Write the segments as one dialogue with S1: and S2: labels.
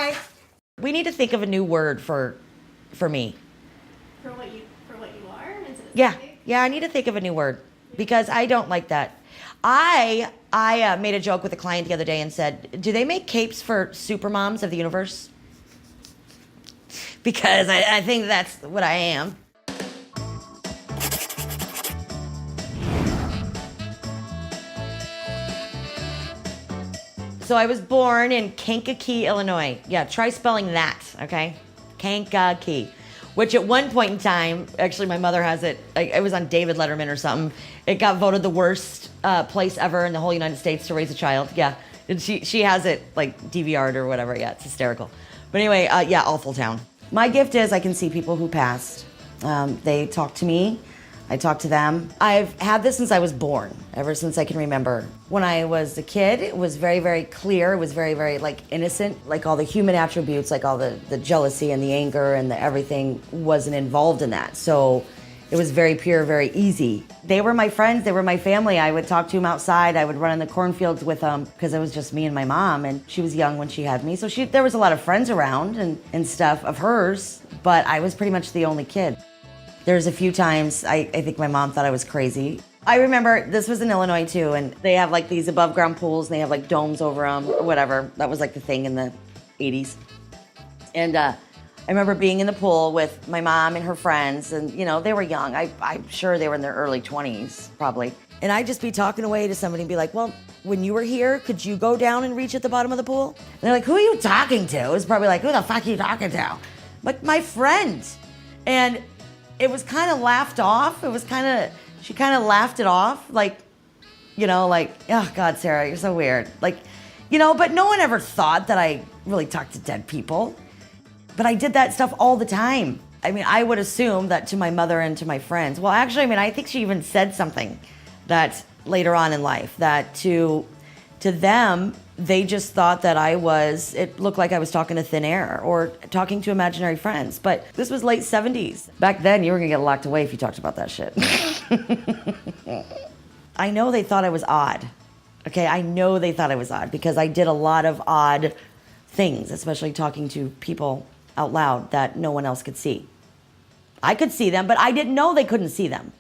S1: Hi. We need to think of a new word for me.
S2: For what you are?
S1: Yeah, I need to think of a new word because I don't like that. I made a joke with a client the other day and said, do they make capes for supermoms of the universe? Because I think that's what I am. So I was born in Kankakee, Illinois. Yeah, try spelling that, okay? Kankakee. Which at one point in time, actually my mother has it, it was on David Letterman or something. It got voted the worst place ever in the whole United States to raise a child. Yeah, and she has it like DVR'd or whatever. Yeah, it's hysterical. But anyway, yeah, awful town. My gift is I can see people who passed. They talk to me. I talk to them. I've had this since I was born, ever since I can remember. When I was a kid, it was very, very clear. It was very, very like innocent. Like all the human attributes, like all the jealousy and the anger and the everything wasn't involved in that. So it was very pure, very easy. They were my friends, they were my family. I would talk to them outside. I would run in the cornfields with them because it was just me and my mom, and she was young when she had me. So there was a lot of friends around and stuff of hers, but I was pretty much the only kid. There's a few times I think my mom thought I was crazy. I remember this was in Illinois too, and they have like these above ground pools and they have like domes over them or whatever. That was like the thing in the 80s. And I remember being in the pool with my mom and her friends, and you know, they were young. I'm sure they were in their early 20s, probably. And I'd just be talking away to somebody and be like, well, when you were here, could you go down and reach at the bottom of the pool? And they're like, who are you talking to? It was probably like, who the fuck are you talking to? Like, my friend. And it was kind of laughed off. She kind of laughed it off. Like, you know, like, oh God, Sarah, you're so weird. Like, you know, but no one ever thought that I really talked to dead people. But I did that stuff all the time. I mean, I would assume that to my mother and to my friends. Well, actually, I mean, I think she even said something that later on in life, that to them, they just thought that it looked like I was talking to thin air or talking to imaginary friends. But this was late 70s. Back then, you were gonna get locked away if you talked about that shit. I know they thought I was odd. Okay, I know they thought I was odd because I did a lot of odd things, especially talking to people out loud that no one else could see. I could see them, but I didn't know they couldn't see them.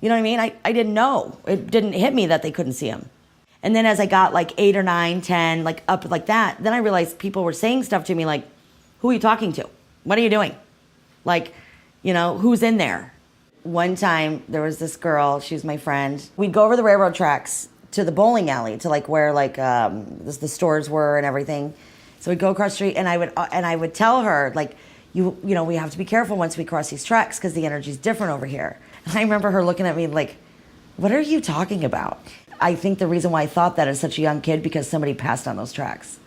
S1: You know what I mean? I didn't know. It didn't hit me that they couldn't see them. And then as I got like 8 or 9, 10, like up like that, then I realized people were saying stuff to me like, who are you talking to? What are you doing? Like, you know, who's in there? One time there was this girl, she was my friend. We'd go over the railroad tracks to the bowling alley, to like where like the stores were and everything. So we'd go across the street and I would tell her like, you know, we have to be careful once we cross these tracks because the energy's different over here. And I remember her looking at me like, what are you talking about? I think the reason why I thought that as such a young kid, because somebody passed on those tracks.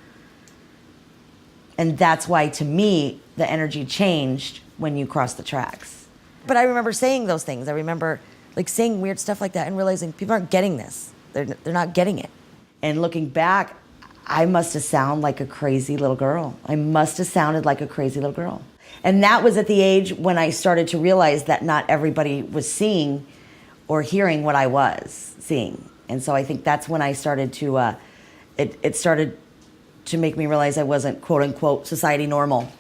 S1: And that's why, to me, the energy changed when you cross the tracks. But I remember saying those things. I remember like saying weird stuff like that and realizing people aren't getting this. They're not getting it. And looking back, I must have sounded like a crazy little girl. I must have sounded like a crazy little girl. And that was at the age when I started to realize that not everybody was seeing or hearing what I was seeing. And so I think that's when I started to, it started to make me realize I wasn't quote unquote society normal.